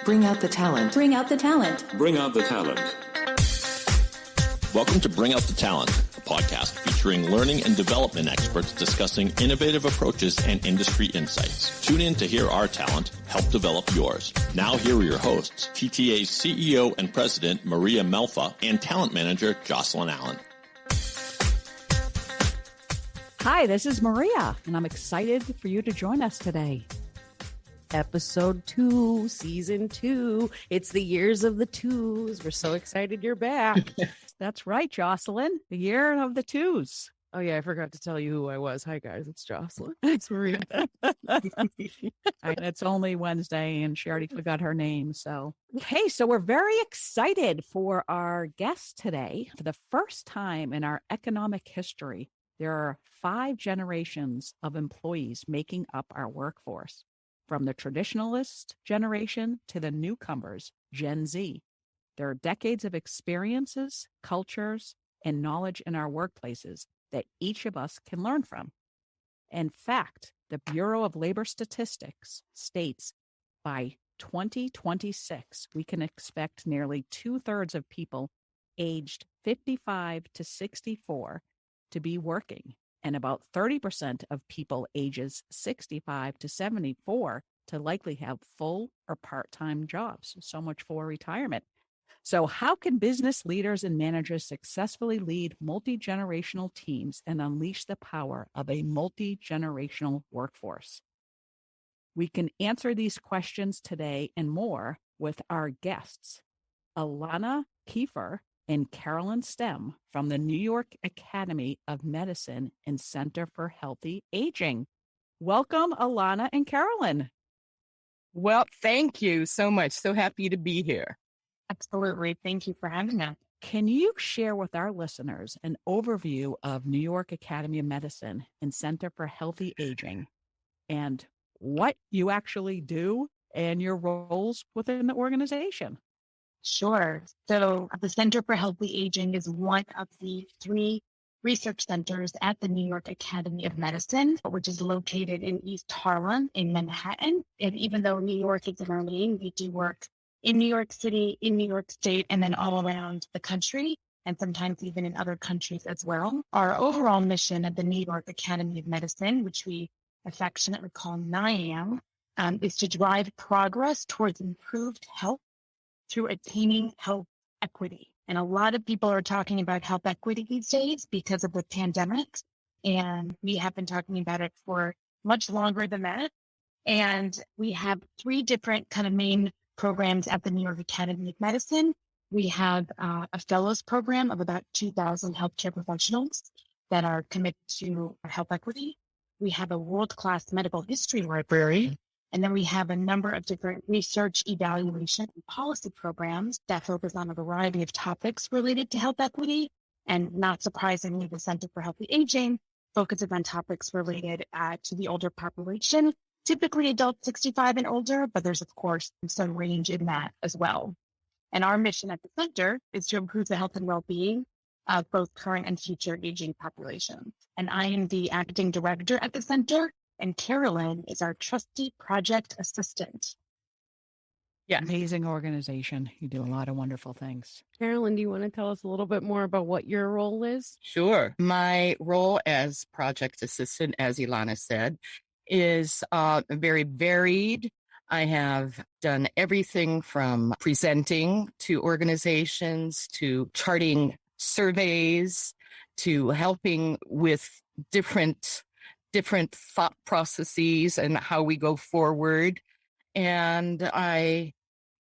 Bring out the talent. Bring out the talent. Bring out the talent. Welcome to Bring Out the Talent, a podcast featuring learning and development experts discussing innovative approaches and industry insights. Tune in to hear our talent help develop yours. Now here are your hosts, TTA's CEO and President, Maria Melfa, and Talent Manager, Jocelyn Allen. Hi, this is Maria, and I'm excited for you to join us today. Episode 2, Season 2. It's the years of the twos. We're so excited you're back. That's right, Jocelyn, the year of the twos. Oh, yeah, I forgot to tell you who I was. Hi, guys. It's Jocelyn. It's Maria. It's only Wednesday, and she already forgot her name. So, okay, so we're very excited for our guest today. For the first time in our economic history, there are 5 generations of employees making up our workforce, from the traditionalist generation to the newcomers, Gen Z. There are decades of experiences, cultures, and knowledge in our workplaces that each of us can learn from. In fact, the Bureau of Labor Statistics states by 2026, we can expect nearly 2/3 of people aged 55 to 64 to be working, and about 30% of people ages 65 to 74 to likely have full or part-time jobs. So much for retirement. So how can business leaders and managers successfully lead multi-generational teams and unleash the power of a multi-generational workforce? We can answer these questions today and more with our guests, Alana Kiefer and Carolyn Stem from the New York Academy of Medicine and Center for Healthy Aging. Welcome, Alana and Carolyn. Well, thank you so much. So happy to be here. Absolutely. Thank you for having us. Can you share with our listeners an overview of New York Academy of Medicine and Center for Healthy Aging and what you actually do and your roles within the organization? Sure. So the Center for Healthy Aging is one of the 3 research centers at the New York Academy of Medicine, which is located in East Harlem in Manhattan. And even though New York is in our name, we do work in New York City, in New York State, and then all around the country, and sometimes even in other countries as well. Our overall mission at the New York Academy of Medicine, which we affectionately call NIAM, is to drive progress towards improved health through attaining health equity. And a lot of people are talking about health equity these days because of the pandemic. And we have been talking about it for much longer than that. And we have 3 different kind of main programs at the New York Academy of Medicine. We have a fellows program of about 2,000 healthcare professionals that are committed to health equity. We have a world-class medical history library. And then we have a number of different research, evaluation, and policy programs that focus on a variety of topics related to health equity. And not surprisingly, the Center for Healthy Aging focuses on topics related to the older population, typically adults 65 and older, but there's, of course, some range in that as well. And our mission at the center is to improve the health and well-being of both current and future aging populations. And I am the acting director at the center, and Carolyn is our trustee project assistant. Yeah. Amazing organization. You do a lot of wonderful things. Carolyn, do you want to tell us a little bit more about what your role is? Sure. My role as project assistant, as Ilana said, is very varied. I have done everything from presenting to organizations, to charting surveys, to helping with different thought processes and how we go forward. And I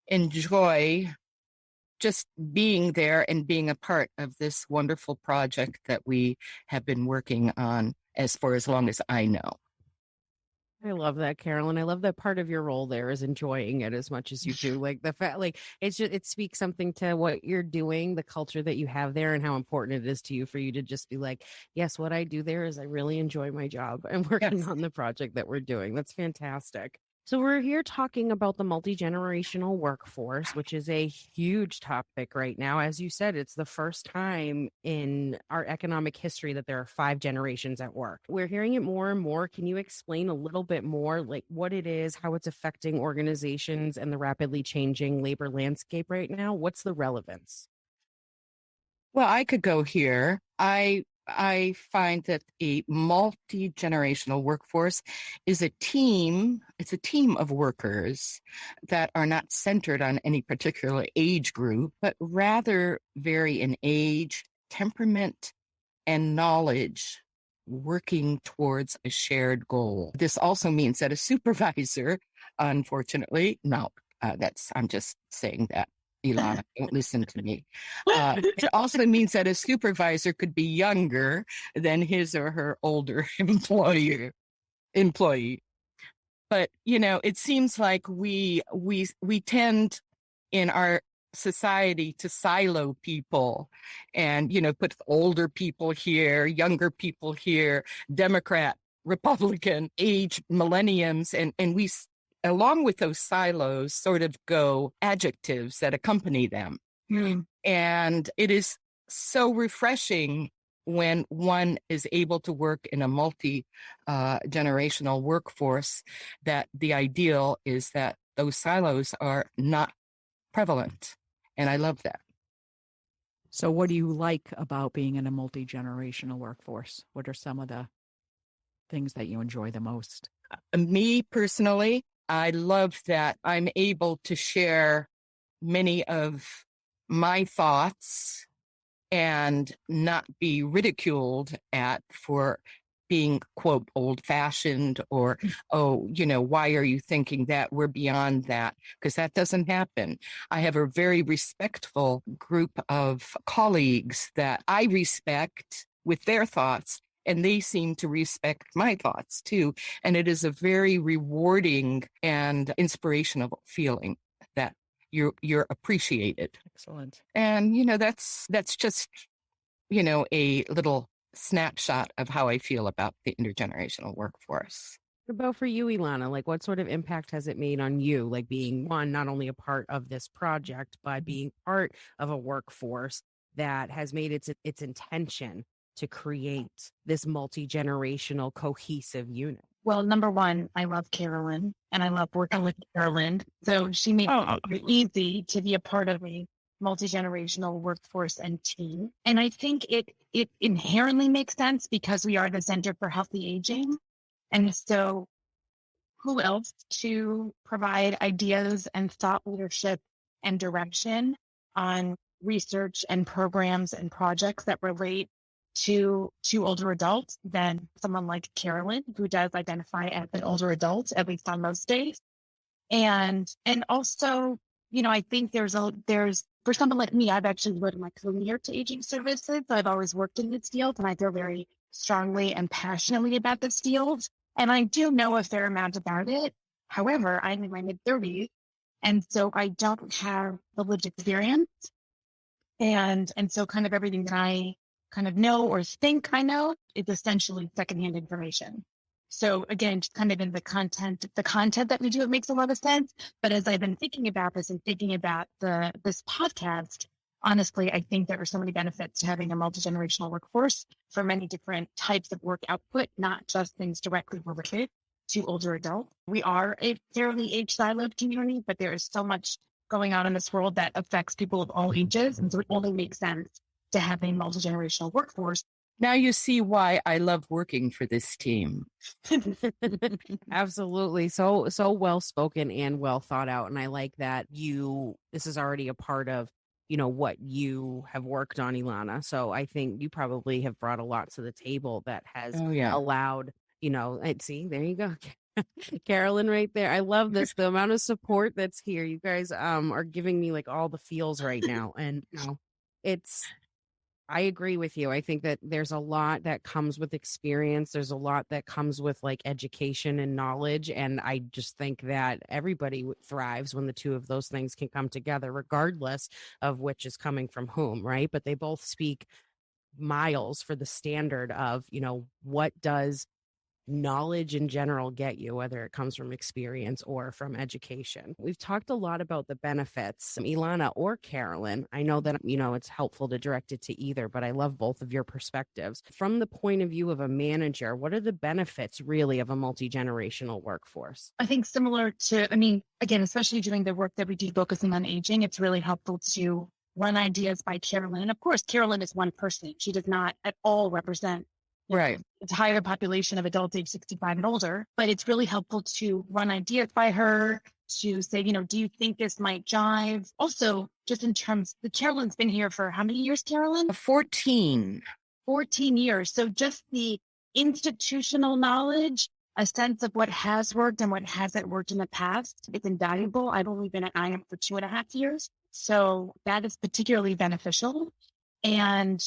enjoy just being there and being a part of this wonderful project that we have been working on for as long as I know. I love that, Carolyn. I love that part of your role there is enjoying it as much as you do. Like the fact, like it's just, it speaks something to what you're doing, the culture that you have there, and how important it is to you for you to just be like, yes, what I do there is I really enjoy my job and working on the project that we're doing. That's fantastic. So we're here talking about the multi-generational workforce, which is a huge topic right now. As you said, it's the first time in our economic history that there are 5 generations at work. We're hearing it more and more. Can you explain a little bit more, like what it is, how it's affecting organizations and the rapidly changing labor landscape right now? What's the relevance? Well, I could go here. I find that a multi-generational workforce is a team. It's a team of workers that are not centered on any particular age group, but rather vary in age, temperament, and knowledge, working towards a shared goal. This also means that a supervisor, unfortunately, no, I'm just saying that. Ilana, don't listen to me. It also means that a supervisor could be younger than his or her older employee. But it seems like we tend in our society to silo people and put older people here, younger people here, Democrat, Republican, age millenniums, and we along with those silos sort of go adjectives that accompany them. And it is so refreshing when one is able to work in a multi-generational workforce, that the ideal is that those silos are not prevalent. And I love that. So what do you like about being in a multi-generational workforce? What are some of the things that you enjoy the most? Me personally, I love that I'm able to share many of my thoughts and not be ridiculed at for being, quote, old fashioned or, oh, why are you thinking that? We're beyond that, because that doesn't happen. I have a very respectful group of colleagues that I respect with their thoughts, and they seem to respect my thoughts too. And it is a very rewarding and inspirational feeling that you're appreciated. Excellent. And that's just a little snapshot of how I feel about the intergenerational workforce. What about for you, Ilana? Like, what sort of impact has it made on you? Like being not only a part of this project, but being part of a workforce that has made its intention to create this multi-generational cohesive unit. Well, number one, I love Carolyn and I love working with Carolyn. So she made it easy to be a part of a multi-generational workforce and team. And I think it inherently makes sense because we are the Center for Healthy Aging. And so who else to provide ideas and thought leadership and direction on research and programs and projects that relate to older adults than someone like Carolyn, who does identify as an older adult, at least on most days. And also, I think there's for someone like me, I've actually devoted my career to aging services. So I've always worked in this field and I feel very strongly and passionately about this field. And I do know a fair amount about it. However, I'm in my mid-30s, and so I don't have the lived experience. And so kind of everything that I kind of know or think I know is essentially secondhand information. So again, just kind of in the content that we do, it makes a lot of sense. But as I've been thinking about this and thinking about this podcast, honestly, I think there are so many benefits to having a multi-generational workforce for many different types of work output, not just things directly related to older adults. We are a fairly age siloed community, but there is so much going on in this world that affects people of all ages. And so it only makes sense to have a multi-generational workforce. Now you see why I love working for this team. Absolutely. So well spoken and well thought out. And I like that this is already a part of, what you have worked on, Ilana. So I think you probably have brought a lot to the table that has allowed, see, there you go. Carolyn right there. I love this. The amount of support that's here. You guys are giving me like all the feels right now. And I agree with you. I think that there's a lot that comes with experience. There's a lot that comes with like education and knowledge. And I just think that everybody thrives when the two of those things can come together, regardless of which is coming from whom, right? But they both speak miles for the standard of, what does knowledge in general get you, whether it comes from experience or from education. We've talked a lot about the benefits. Ilana or Carolyn, I know that, it's helpful to direct it to either, but I love both of your perspectives. From the point of view of a manager, what are the benefits really of a multi-generational workforce? I think similar to, again, especially doing the work that we do focusing on aging, it's really helpful to run ideas by Carolyn. And of course, Carolyn is one person. She does not at all represent Right. the entire population of adults age 65 and older, but it's really helpful to run ideas by her, to say, do you think this might jive? Also, just in terms, Carolyn's been here for how many years, Carolyn? 14. 14 years. So just the institutional knowledge, a sense of what has worked and what hasn't worked in the past is invaluable. I've only been at IAM for 2.5 years. So that is particularly beneficial. And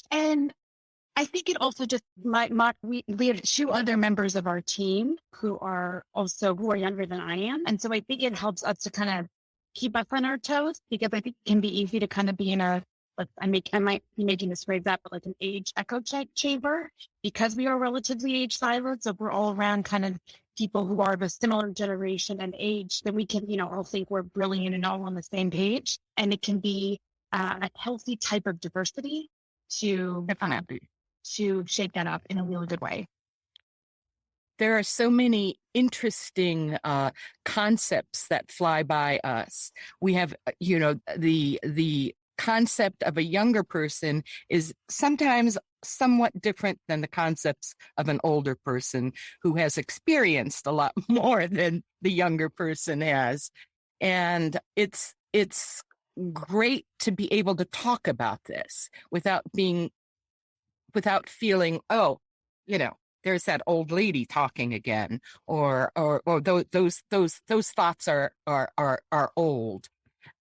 I think it also just we have 2 other members of our team who are younger than I am. And so I think it helps us to kind of keep us on our toes, because I think it can be easy to kind of be in I might be making this phrase up, but like an age echo chamber, because we are relatively age siloed. So if we're all around kind of people who are of a similar generation and age, then we can, all think we're brilliant and all on the same page. And it can be a healthy type of diversity to shake that up in a really good way. There are so many interesting concepts that fly by us. We have, the concept of a younger person is sometimes somewhat different than the concepts of an older person who has experienced a lot more than the younger person has. And it's great to be able to talk about this without feeling, there's that old lady talking again, or those thoughts are old.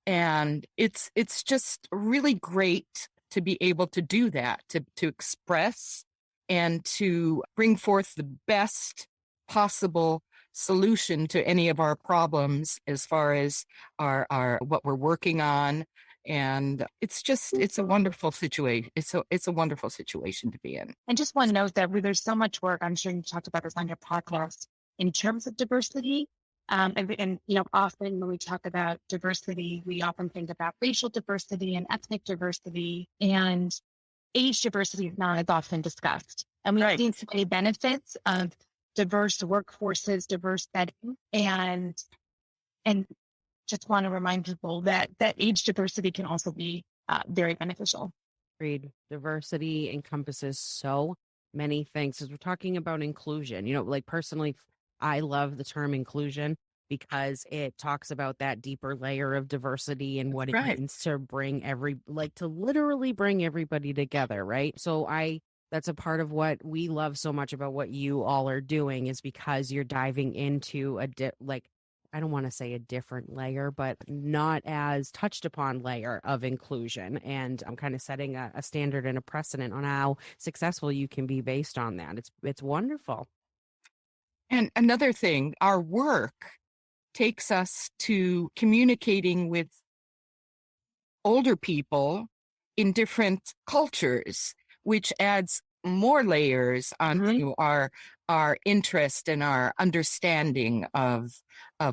And it's just really great to be able to do that, to express and to bring forth the best possible solution to any of our problems as far as our what we're working on. And it's a wonderful situation. It's a wonderful situation to be in. And just one note that there's so much work, I'm sure you talked about this on your podcast, in terms of diversity. And often when we talk about diversity, we often think about racial diversity and ethnic diversity, and age diversity is not as often discussed. And we've seen so many benefits of diverse workforces, diverse setting, and just want to remind people that age diversity can also be very beneficial. Agreed. Diversity encompasses so many things. As we're talking about inclusion, like personally, I love the term inclusion because it talks about that deeper layer of diversity and what it means to to literally bring everybody together, right? So that's a part of what we love so much about what you all are doing, is because you're diving into I don't want to say a different layer, but not as touched upon layer of inclusion. And I'm kind of setting a standard and a precedent on how successful you can be based on that. It's wonderful. And another thing, our work takes us to communicating with older people in different cultures, which adds more layers onto our interest and our understanding of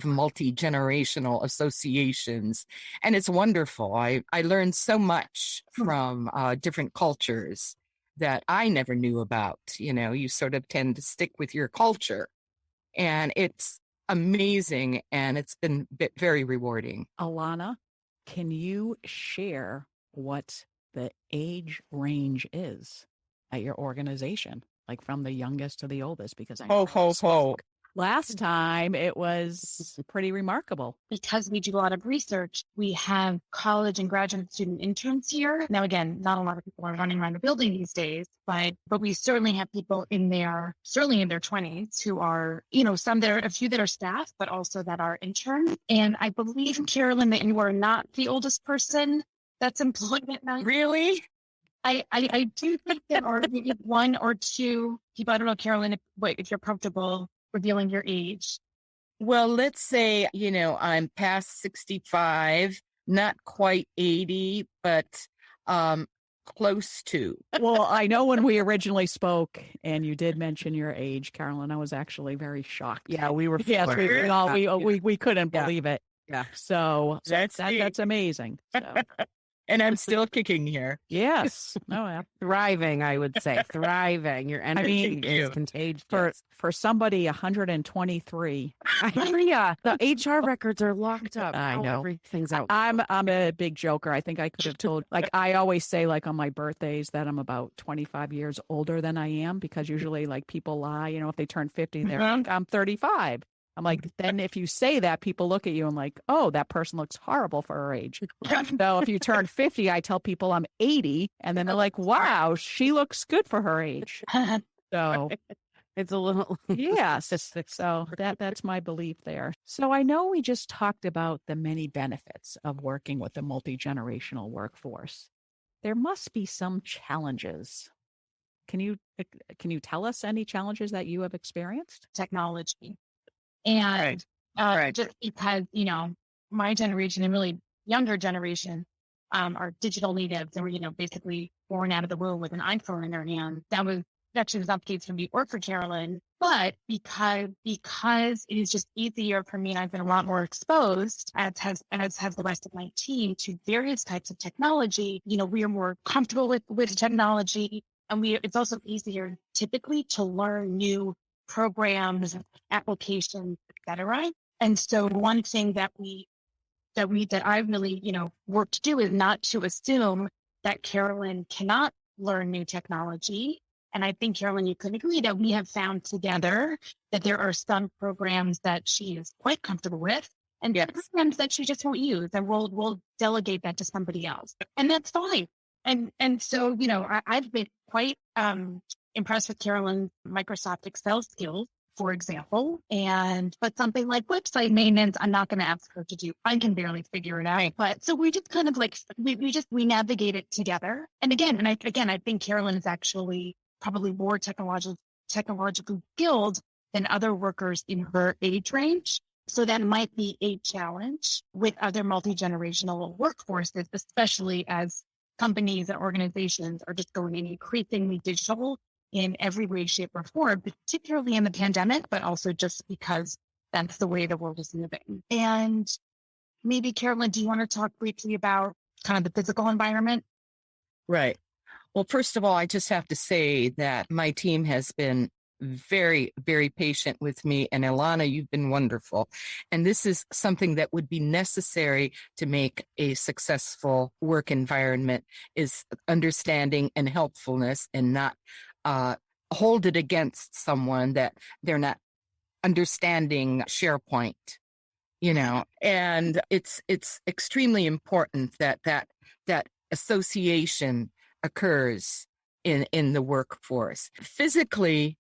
multi-generational associations. And it's wonderful. I learned so much from different cultures that I never knew about. You sort of tend to stick with your culture. And it's amazing, and it's been very rewarding. Ilana, can you share what the age range is at your organization, like from the youngest to the oldest? Because last time it was pretty remarkable. Because we do a lot of research, we have college and graduate student interns here. Now, again, not a lot of people are running around the building these days, but we certainly have people in their 20s who are, a few that are staff, but also that are interns. And I believe, Carolyn, that you are not the oldest person that's employed at night. Really? I do think there are maybe 1 or 2 people. I don't know, Carolyn, if you're comfortable revealing your age. Well, let's say, I'm past 65, not quite 80, but close to. Well, I know when we originally spoke and you did mention your age, Carolyn, I was actually very shocked. Yeah, we were. Yes, we couldn't Yeah. believe it. Yeah. So That's that's amazing. So and I'm still kicking here. yes, no, Thriving, I would say. Thriving. Your energy Thank is you. contagious. for somebody 123, Yeah, the HR records are locked up. I Now know. everything's out. I'm a big joker. I think I could have told, like I always say, like on my birthdays, that I'm about 25 years older than I am, because usually like people lie. You know, if they turn 50, they're like, I'm 35. I'm like, then if you say that, people look at you and like, oh, that person looks horrible for her age. So if you turn 50, I tell people I'm 80, and then they're like, wow, she looks good for her age. So It's a little. yes. So that's my belief there. So I know we just talked about the many benefits of working with a multi-generational workforce. There must be some challenges. Can you tell us any challenges that you have experienced? Technology. And Right. just because, my generation and really younger generation are digital natives and were, basically born out of the womb with an iPhone in their hand. That was actually not the case for me or for Carolyn. But because it is just easier for me, and I've been a lot more exposed, as has the rest of my team, to various types of technology. We are more comfortable with technology, and it's also easier typically to learn new programs, applications, etc. And so one thing that I've really, worked to do is not to assume that Carolyn cannot learn new technology. And I think, Carolyn, you could agree that we have found together that there are some programs that she is quite comfortable with, and programs that she just won't use, and we'll delegate that to somebody else. And that's fine. And so, I've been quite impressed with Carolyn's Microsoft Excel skills, for example. But something like website maintenance, I'm not going to ask her to do. I can barely figure it out. But so we just kind of like, we navigate it together. And I think Carolyn is actually probably more technologically skilled than other workers in her age range. So that might be a challenge with other multi-generational workforces, especially as companies and organizations are just going increasingly digital in every way, shape, or form, particularly in the pandemic, but also just because that's the way the world is moving. And maybe, Carolyn, do you want to talk briefly about kind of the physical environment? Right. Well, first of all, I just have to say that my team has been very, very patient with me. And Ilana, you've been wonderful. And this is something that would be necessary to make a successful work environment, is understanding and helpfulness, and not hold it against someone that they're not understanding SharePoint, and it's extremely important that association occurs in the workforce. Physically,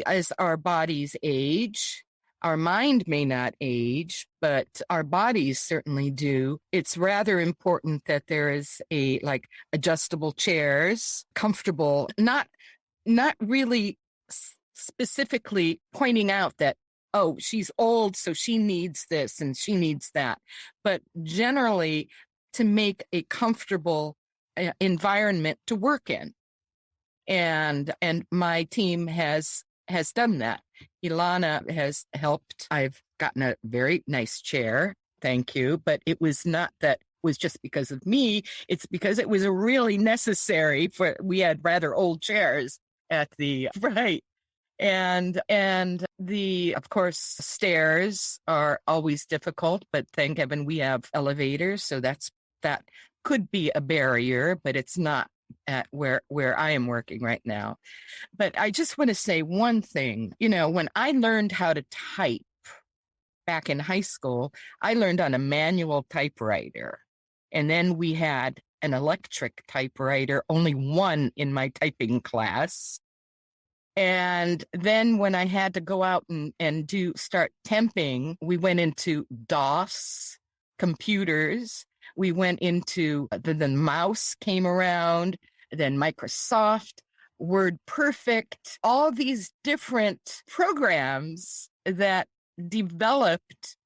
as our bodies age, our mind may not age, but our bodies certainly do. It's rather important that there is adjustable chairs, comfortable, not really specifically pointing out that, oh, she's old, so she needs this and she needs that, but generally to make a comfortable environment to work in. And my team has done that. Ilana has helped. I've gotten a very nice chair. Thank you. But it was not that was just because of me. It's because it was really necessary we had rather old chairs at the right. And of course, stairs are always difficult, but thank heaven we have elevators. So that could be a barrier, but it's not at where I am working right now. But I just want to say one thing. When I learned how to type back in high school, I learned on a manual typewriter. And then we had an electric typewriter, only one in my typing class. And then when I had to go out and start temping, we went into DOS computers. We went into, the mouse came around, then Microsoft, WordPerfect, all these different programs that developed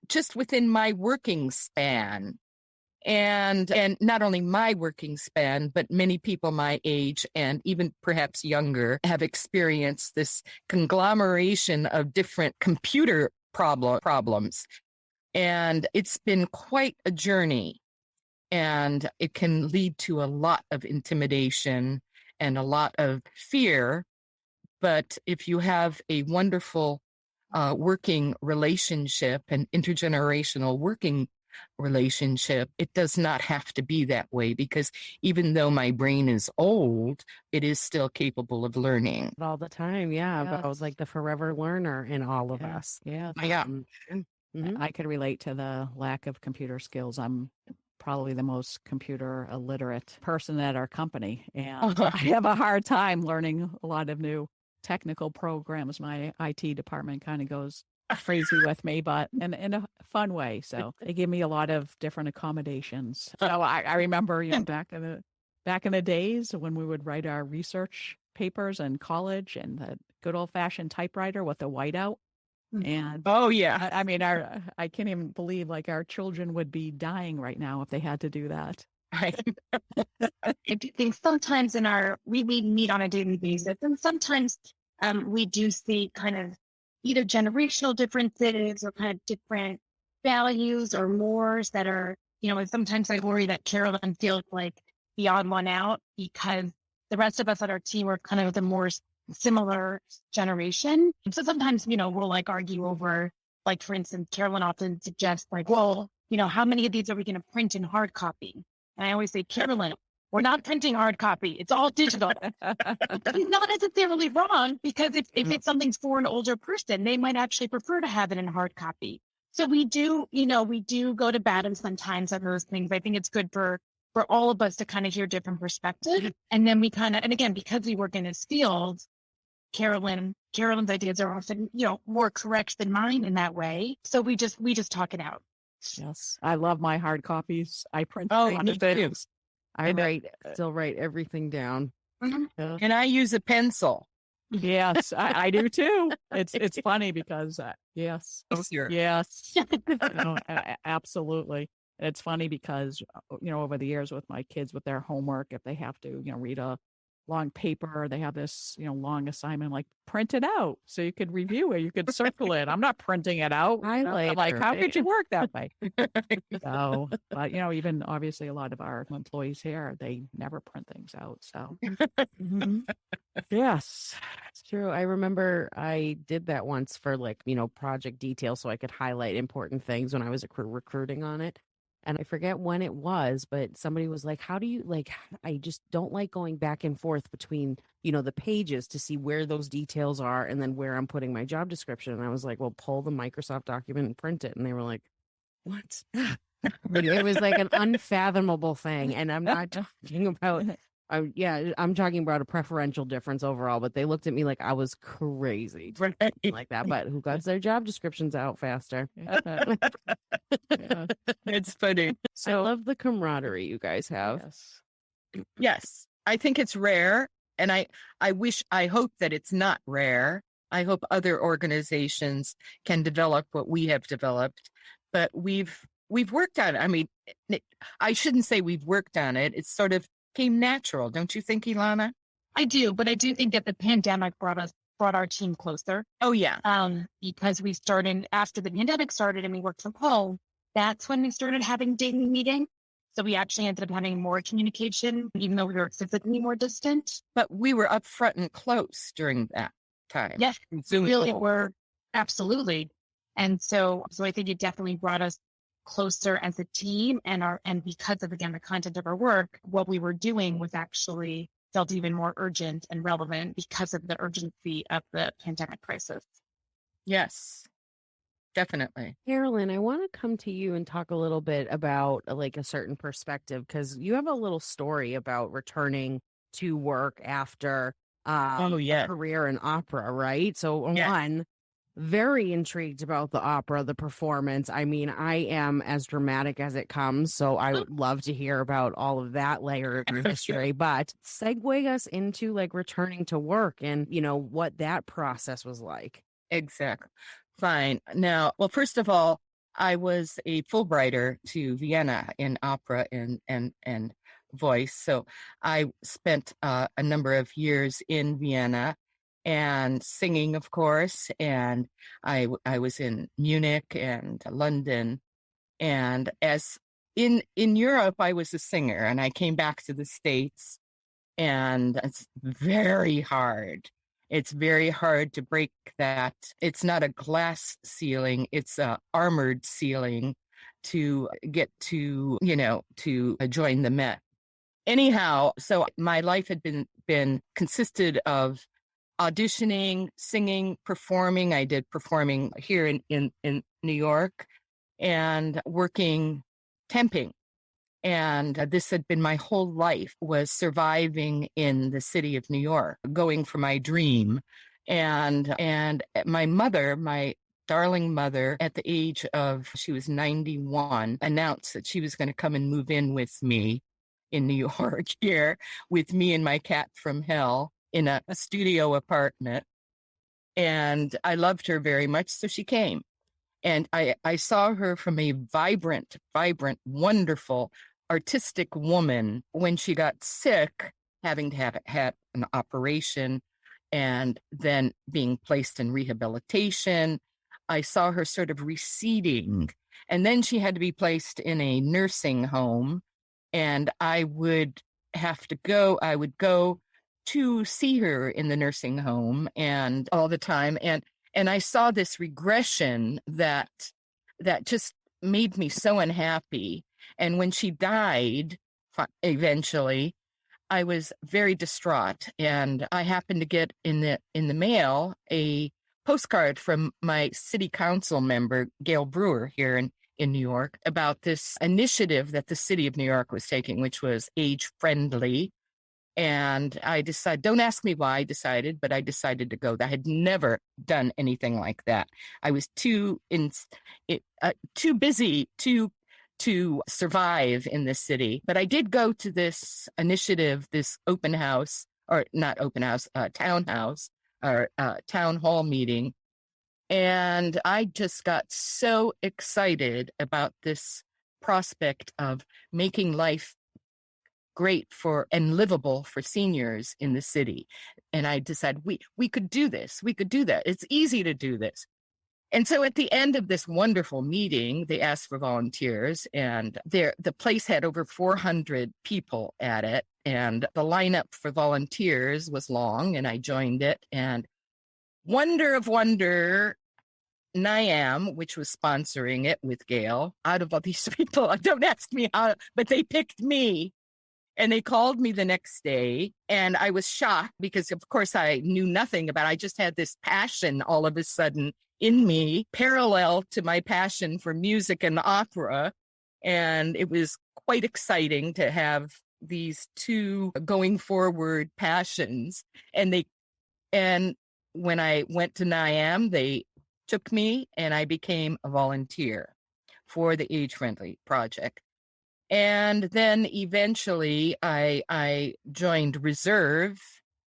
just within my working span. And not only my working span, but many people my age and even perhaps younger have experienced this conglomeration of different computer problems. And it's been quite a journey. And it can lead to a lot of intimidation and a lot of fear. But if you have a wonderful working relationship, an intergenerational working relationship, it does not have to be that way, because even though my brain is old, it is still capable of learning. All the time. Yeah. About Yes. like the forever learner in all of Yeah. us. Yeah. Yeah. Mhm. I could relate to the lack of computer skills. I'm probably the most computer illiterate person at our company, and I have a hard time learning a lot of new technical programs. My IT department kind of goes crazy with me, but in a fun way. So they give me a lot of different accommodations. So I remember, back in the days when we would write our research papers in college, and the good old fashioned typewriter with a whiteout. And Oh, yeah. I mean, I can't even believe like our children would be dying right now if they had to do that. I do think sometimes we meet on a daily basis, and sometimes we do see kind of either generational differences or kind of different values or mores that are, and sometimes I worry that Carolyn feels like the odd one out because the rest of us on our team are kind of the more similar generation. And so sometimes, we'll like argue over, like, for instance, Carolyn often suggests like, well, how many of these are we going to print in hard copy? And I always say, Carolyn, we're not printing hard copy. It's all digital. But it's not necessarily wrong, because if it's something for an older person, they might actually prefer to have it in hard copy. So we do go to battle sometimes on those things. I think it's good for all of us to kind of hear different perspectives. And then and again, because we work in this field, Carolyn's ideas are often, more correct than mine in that way. So we just talk it out. Yes, I love my hard copies. I print a Oh, lot me of too. things. I still write everything down. And I use a pencil. Yes, I do too. It's funny because yes, Sure. yes, absolutely. It's funny because over the years with my kids with their homework, if they have to read a long paper, they have this long assignment, like print it out so you could review it, you could circle it. I'm not printing it out. I'm like, how could you work that way? So, but even obviously a lot of our employees here, they never print things out. So yes, It's true. I remember I did that once for project detail so I could highlight important things when I was recruiting on it. And I forget when it was, but somebody was like, how do you I just don't like going back and forth between, the pages to see where those details are and then where I'm putting my job description. And I was like, well, pull the Microsoft document and print it. And they were like, what? It was like an unfathomable thing. And I'm not talking about I'm talking about a preferential difference overall, but they looked at me like I was crazy like that. But who got their job descriptions out faster? It's funny. So I love the camaraderie you guys have. yes. Yes, I think it's rare. And I hope that it's not rare. I hope other organizations can develop what we have developed, but we've worked on it. I mean, I shouldn't say we've worked on it. It's sort of came natural. Don't you think, Ilana? I do, but I do think that the pandemic brought our team closer. Oh, yeah. Because we started after the pandemic started and we worked from home. That's when we started having daily meetings. So we actually ended up having more communication, even though we were physically more distant. But we were up front and close during that time. Yes, Zoom really were. Absolutely. And so I think it definitely brought us closer as a team, and because of, again, the content of our work, what we were doing was actually felt even more urgent and relevant because of the urgency of the pandemic crisis. Yes, definitely. Carolyn, I want to come to you and talk a little bit about a certain perspective, because you have a little story about returning to work after a career in opera, right? So one, very intrigued about the opera, the performance. I mean, I am as dramatic as it comes, so I would love to hear about all of that layer of your history. But segue us into returning to work and, what that process was like. Exactly. Fine. Now, well, first of all, I was a Fulbrighter to Vienna in opera and voice. So I spent a number of years in Vienna and singing, of course. And I was in Munich and London. And as in Europe, I was a singer, and I came back to the States, and it's very hard. It's very hard to break that. It's not a glass ceiling, it's a armored ceiling to get to, to join the Met. Anyhow, so my life had been consisted of auditioning, singing, performing. I did performing here in New York and working temping. And this had been my whole life, was surviving in the city of New York, going for my dream. And my mother, my darling mother, at the age of, she was 91, announced that she was going to come and move in with me in New York here, with me and my cat from hell in a studio apartment. And I loved her very much, so she came. And I saw her from a vibrant, wonderful, artistic woman when she got sick, having to have had an operation and then being placed in rehabilitation. I saw her sort of receding. And then she had to be placed in a nursing home. And I would go to see her in the nursing home and all the time. And I saw this regression that just made me so unhappy. And when she died, eventually, I was very distraught. And I happened to get in the mail a postcard from my city council member, Gail Brewer, here in New York, about this initiative that the city of New York was taking, which was age friendly. And I decided, don't ask me why I decided, but I decided to go. I had never done anything like that. I was too busy to survive in this city. But I did go to this initiative, this open house, or not open house, townhouse, or town hall meeting. And I just got so excited about this prospect of making life great for and livable for seniors in the city. And I decided we could do this. We could do that. It's easy to do this. And so at the end of this wonderful meeting, they asked for volunteers, and the place had over 400 people at it. And the lineup for volunteers was long, and I joined it. And wonder of wonder, NIAM, which was sponsoring it with Gail, out of all these people, don't ask me how, but they picked me. And they called me the next day, and I was shocked because, of course, I knew nothing about it. I just had this passion all of a sudden in me, parallel to my passion for music and opera. And it was quite exciting to have these two going forward passions. And when I went to NIAM, they took me, and I became a volunteer for the Age Friendly Project. And then eventually I joined Reserve,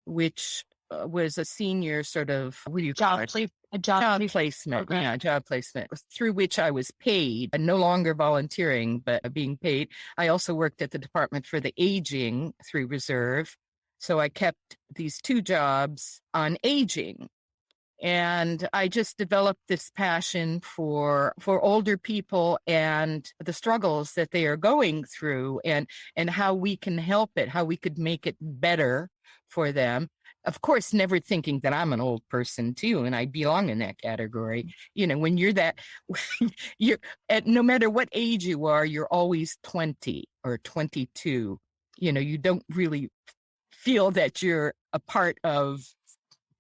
which was a senior sort of, what do you call it? Job placement. Okay. Yeah, job placement, through which I was paid, no longer volunteering, but being paid. I also worked at the Department for the Aging through Reserve. So I kept these two jobs on aging. And I just developed this passion for older people and the struggles that they are going through, and how we can help it, how we could make it better for them. Of course, never thinking that I'm an old person too, and I belong in that category. When you're that, you're no matter what age you are, you're always 20 or 22. You don't really feel that you're a part of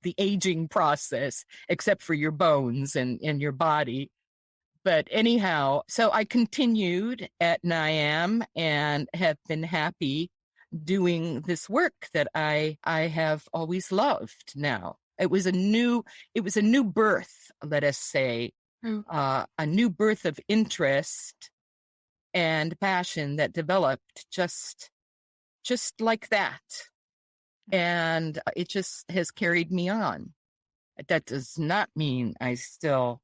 the aging process, except for your bones and your body. But anyhow, so I continued at NIAM and have been happy doing this work that I have always loved now. It was a new birth, let us say, a new birth of interest and passion that developed just like that. And it just has carried me on. That does not mean I still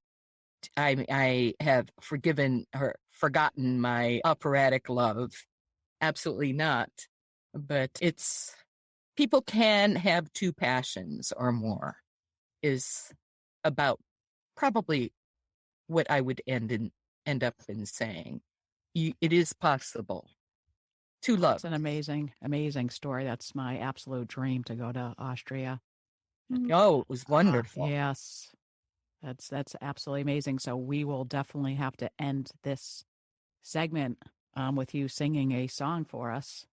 I have forgotten my operatic love. Absolutely not. But people can have two passions or more is about probably what I would end up in saying. It is possible to love. It's an amazing story. That's my absolute dream to go to Austria. Oh, it was wonderful. Yes. That's absolutely amazing. So we will definitely have to end this segment with you singing a song for us.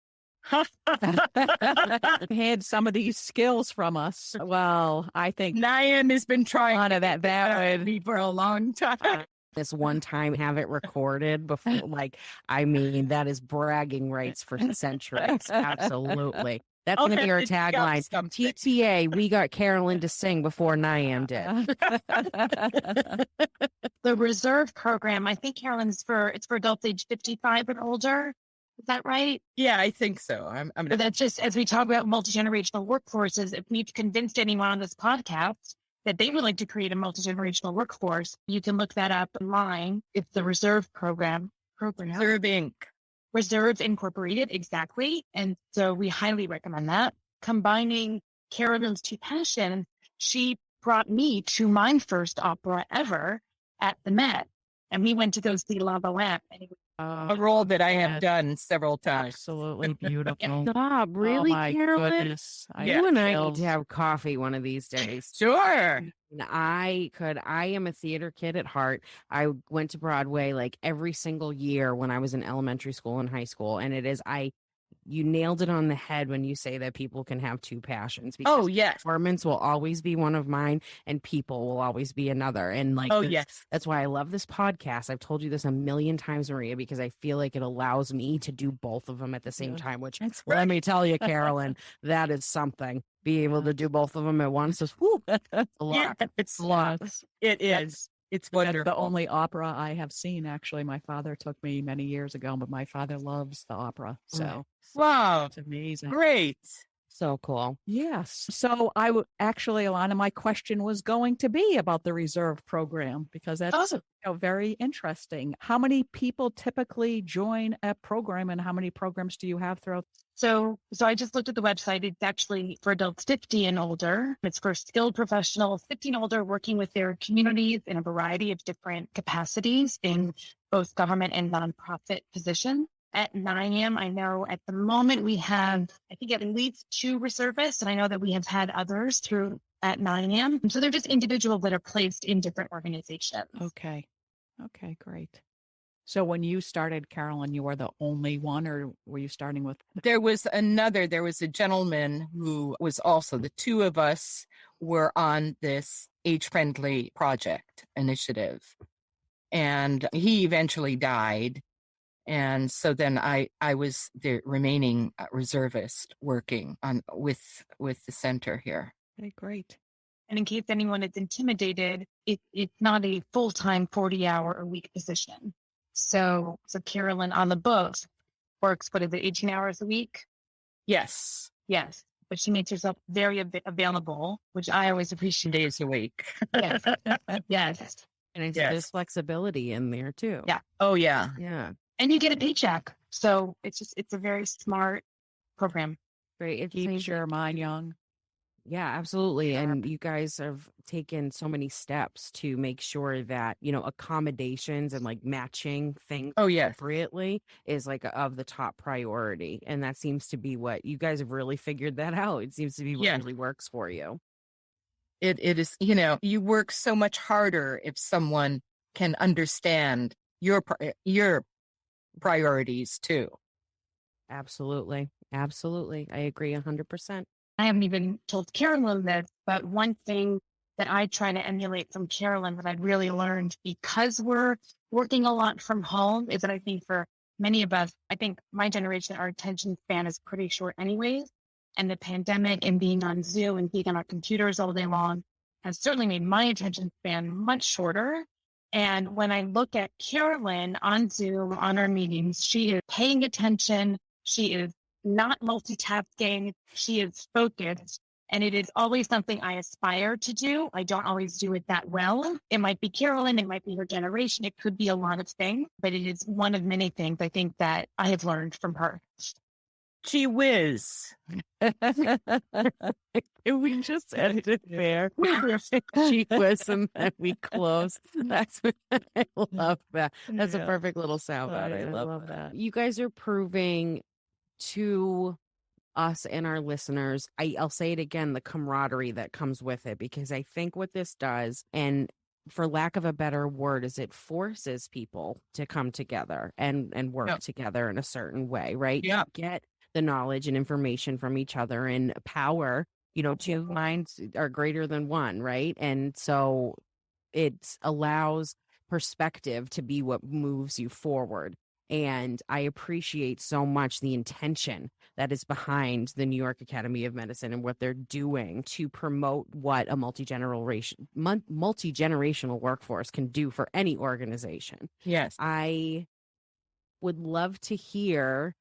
Had some of these skills from us. Well, I think Nian has been trying to that would be for a long time. This one time, have it recorded before. That is bragging rights for centuries. Absolutely. That's going to be our tagline. TTA, we got Carolyn to sing before Niam did. The reserve program, I think, Carolyn, it's for adults age 55 and older. Is that right? Yeah, I think so. But that's just, as we talk about multi-generational workforces, if we've convinced anyone on this podcast that they would like to create a multi-generational workforce, you can look that up online. It's the Reserve program. Reserve Inc. Reserve Incorporated, exactly. And so we highly recommend that. Combining Carolyn's two passions, she brought me to my first opera ever at the Met. And we went to go see La Boheme. And it was a role that I have done several times. Absolutely beautiful. Stop, really, Oh my Carolyn? goodness. You and I need to have coffee one of these days. Sure. I am a theater kid at heart. I went to Broadway like every single year when I was in elementary school and high school. And you nailed it on the head when you say that people can have two passions. Oh, yes. Performance will always be one of mine and people will always be another. And yes. That's why I love this podcast. I've told you this a million times, Maria, because I feel like it allows me to do both of them at the same time, which let me tell you, Carolyn, that is something. Being able to do both of them at once is a lot. Yeah, it's a lot. It is. It's wonderful. The only opera I have seen, actually. My father took me many years ago, but my father loves the opera. So wow, it's amazing. Great. So cool. Yes. So actually, Alana, my question was going to be about the reserve program because that's very interesting. How many people typically join a program and how many programs do you have throughout? So I just looked at the website. It's actually for adults 50 and older. It's for skilled professionals 50 and older working with their communities in a variety of different capacities in both government and nonprofit positions. At 9am, I know at the moment we have, I think, at least 2 reservists, and I know that we have had others through at 9am. So they're just individuals that are placed in different organizations. Okay, great. So when you started, Carolyn, you were the only one, or were you starting with? There was a gentleman who was also, the two of us were on this age-friendly project initiative, and he eventually died. And so then I was the remaining reservist working with the center here. Okay, great. And in case anyone is intimidated, it's not a full-time 40-hour-a-week position. So Carolyn on the books works, 18 hours a week? Yes. Yes. But she makes herself very available, which I always appreciate. Days a week. Yes. Yes. And there's flexibility in there too. Yeah. Oh, yeah. Yeah. And you get a paycheck. So it's a very smart program. Great. It keeps your mind young. Yeah, absolutely. And you guys have taken so many steps to make sure that, accommodations and matching things appropriately is of the top priority. And that seems to be what you guys have really figured that out. It seems to be what really works for you. It is, you work so much harder if someone can understand your priorities too. Absolutely. Absolutely. I agree 100%. I haven't even told Carolyn this, but one thing that I try to emulate from Carolyn that I've really learned because we're working a lot from home is that I think for many of us, I think my generation, our attention span is pretty short anyways. And the pandemic and being on Zoom and being on our computers all day long has certainly made my attention span much shorter. And when I look at Carolyn on Zoom, on our meetings, she is paying attention. She is not multitasking. She is focused. And it is always something I aspire to do. I don't always do it that well. It might be Carolyn, it might be her generation, it could be a lot of things, but it is one of many things I think that I have learned from her. Gee whiz. We just ended it there. Gee whiz, and then we close. That's I love that. That's a perfect little sound bite. I love that. You guys are proving to us and our listeners, I'll say it again, the camaraderie that comes with it, because I think what this does, and for lack of a better word, is it forces people to come together and work together in a certain way, right? Yeah. Get the knowledge and information from each other, and power, two minds are greater than one, right? And so it allows perspective to be what moves you forward. And I appreciate so much the intention that is behind the New York Academy of Medicine and what they're doing to promote what a multi-generational workforce can do for any organization. Yes. I would love to hear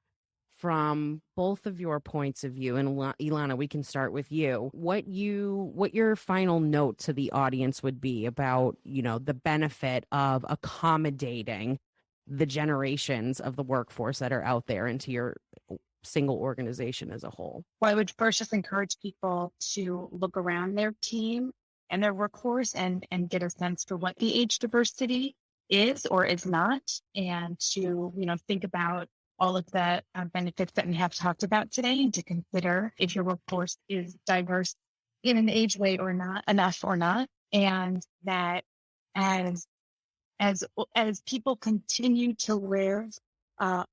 from both of your points of view. And Ilana, we can start with you. What your final note to the audience would be about, the benefit of accommodating the generations of the workforce that are out there into your single organization as a whole. Well, I would first just encourage people to look around their team and their workforce and get a sense for what the age diversity is or is not, and to, think about all of the benefits that we have talked about today, and to consider if your workforce is diverse in an age way or not, enough or not. And that as people continue to live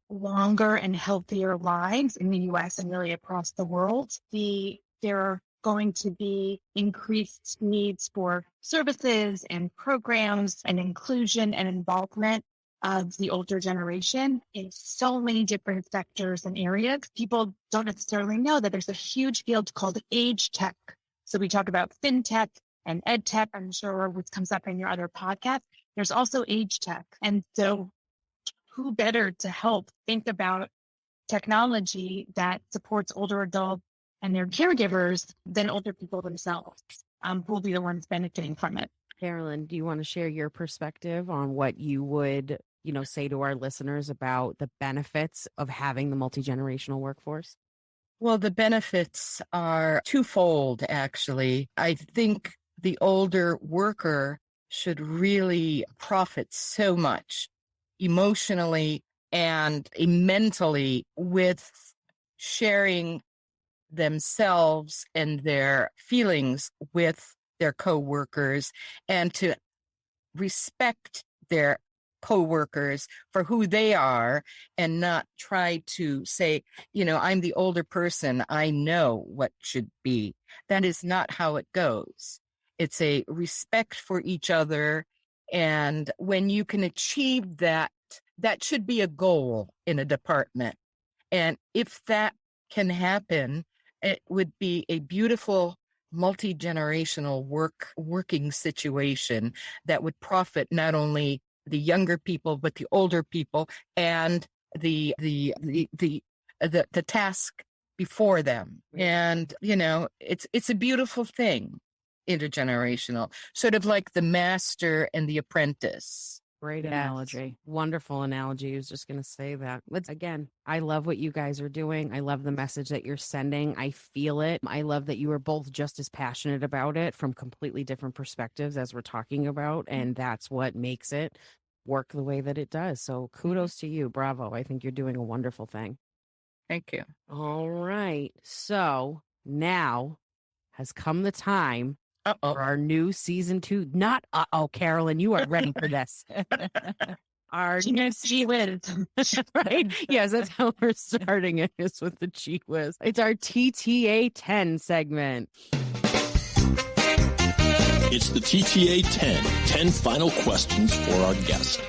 longer and healthier lives in the U.S. and really across the world, there are going to be increased needs for services and programs and inclusion and involvement of the older generation in so many different sectors and areas. People don't necessarily know that there's a huge field called age tech. So we talk about fintech and ed tech, I'm sure, which comes up in your other podcast. There's also age tech. And so who better to help think about technology that supports older adults and their caregivers than older people themselves, who will be the ones benefiting from it. Carolyn, do you want to share your perspective on what you would, say to our listeners about the benefits of having the multi-generational workforce? Well, the benefits are twofold, actually. I think the older worker should really profit so much emotionally and mentally with sharing themselves and their feelings with their coworkers, and to respect their coworkers for who they are, and not try to say, I'm the older person, I know what should be. That is not how it goes. It's a respect for each other. And when you can achieve that, that should be a goal in a department. And if that can happen, it would be a beautiful multi-generational working situation that would profit not only the younger people, but the older people and the task before them. And, it's a beautiful thing, intergenerational, sort of like the master and the apprentice. Great analogy. Wonderful analogy. I was just going to say that. Again, I love what you guys are doing. I love the message that you're sending. I feel it. I love that you are both just as passionate about it from completely different perspectives as we're talking about. And that's what makes it work the way that it does. So kudos to you. Bravo. I think you're doing a wonderful thing. Thank you. All right. So now has come the time for our new season 2. Not Carolyn, you are ready for this. Our gee whiz. Right? Yes, that's how we're starting it, is with the gee whiz. It's our TTA 10 segment. It's the TTA 10 final questions for our guest.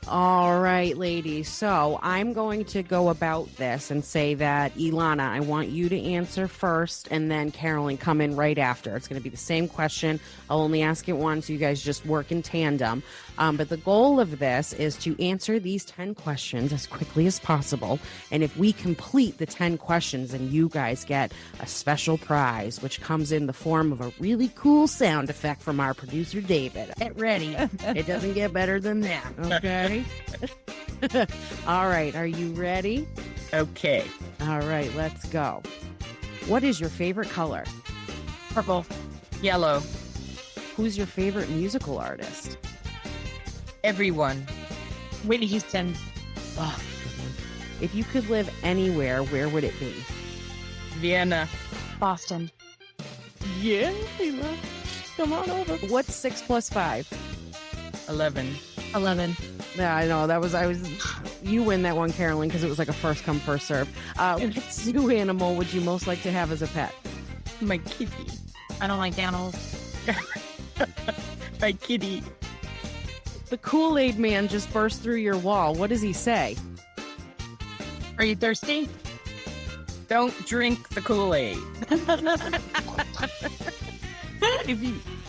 All right, ladies. So I'm going to go about this and say that, Ilana, I want you to answer first, and then Carolyn come in right after. It's going to be the same question. I'll only ask it once. You guys just work in tandem. But the goal of this is to answer these 10 questions as quickly as possible. And if we complete the 10 questions, then you guys get a special prize, which comes in the form of a really cool sound effect from our producer, David. Get ready. It doesn't get better than that. Okay. All right. Are you ready? Okay. All right. Let's go. What is your favorite color? Purple. Yellow. Who's your favorite musical artist? Everyone. Whitney Houston. Oh, if you could live anywhere, where would it be? Vienna. Boston. Yeah. Come on over. What's 6 plus 5? 11. 11. Yeah, I know. You win that one, Carolyn, because it was like a first come, first serve. What zoo animal would you most like to have as a pet? My kitty. I don't like animals. My kitty. The Kool-Aid man just burst through your wall. What does he say? Are you thirsty? Don't drink the Kool-Aid.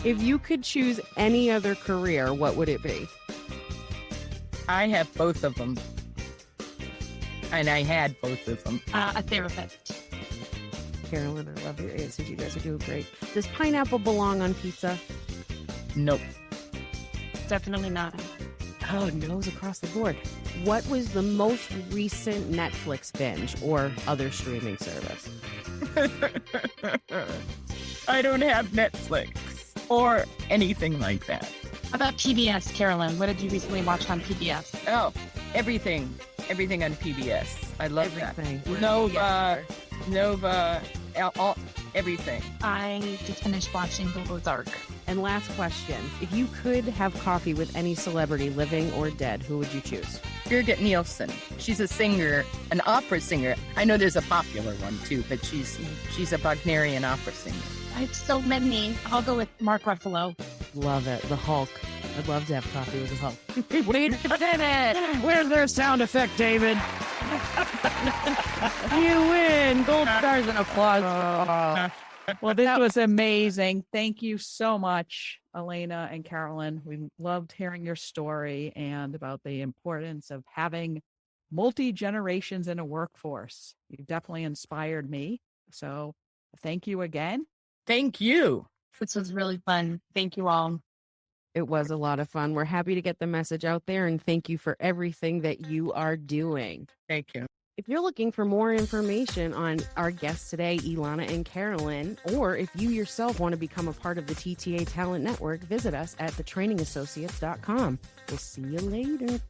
If you could choose any other career, what would it be? I have both of them. And I had both of them. A therapist. Carolyn, I love your answers. You guys are doing great. Does pineapple belong on pizza? Nope. Definitely not. Oh, no's across the board. What was the most recent Netflix binge or other streaming service? I don't have Netflix or anything like that. How about PBS, Carolyn? What did you recently watch on PBS? Oh, everything. Everything on PBS. I love Everything. that. Nova, everything. I just finished watching Ozark. And last question. If you could have coffee with any celebrity, living or dead, who would you choose? Birgit Nielsen. She's a singer, an opera singer. I know there's a popular one too, but she's a Wagnerian opera singer. I have so many. I'll go with Mark Ruffalo. Love it. The Hulk. I'd love to have coffee with the Hulk. David! Where's their sound effect, David? You win! Gold stars and applause. Well, this was amazing. Thank you so much, Elena and Carolyn. We loved hearing your story and about the importance of having multi-generations in a workforce. You definitely inspired me. So thank you again. Thank you. This was really fun. Thank you all. It was a lot of fun. We're happy to get the message out there, and thank you for everything that you are doing. Thank you. If you're looking for more information on our guests today, Ilana and Carolyn, or if you yourself want to become a part of the TTA Talent Network, visit us at thetrainingassociates.com. We'll see you later.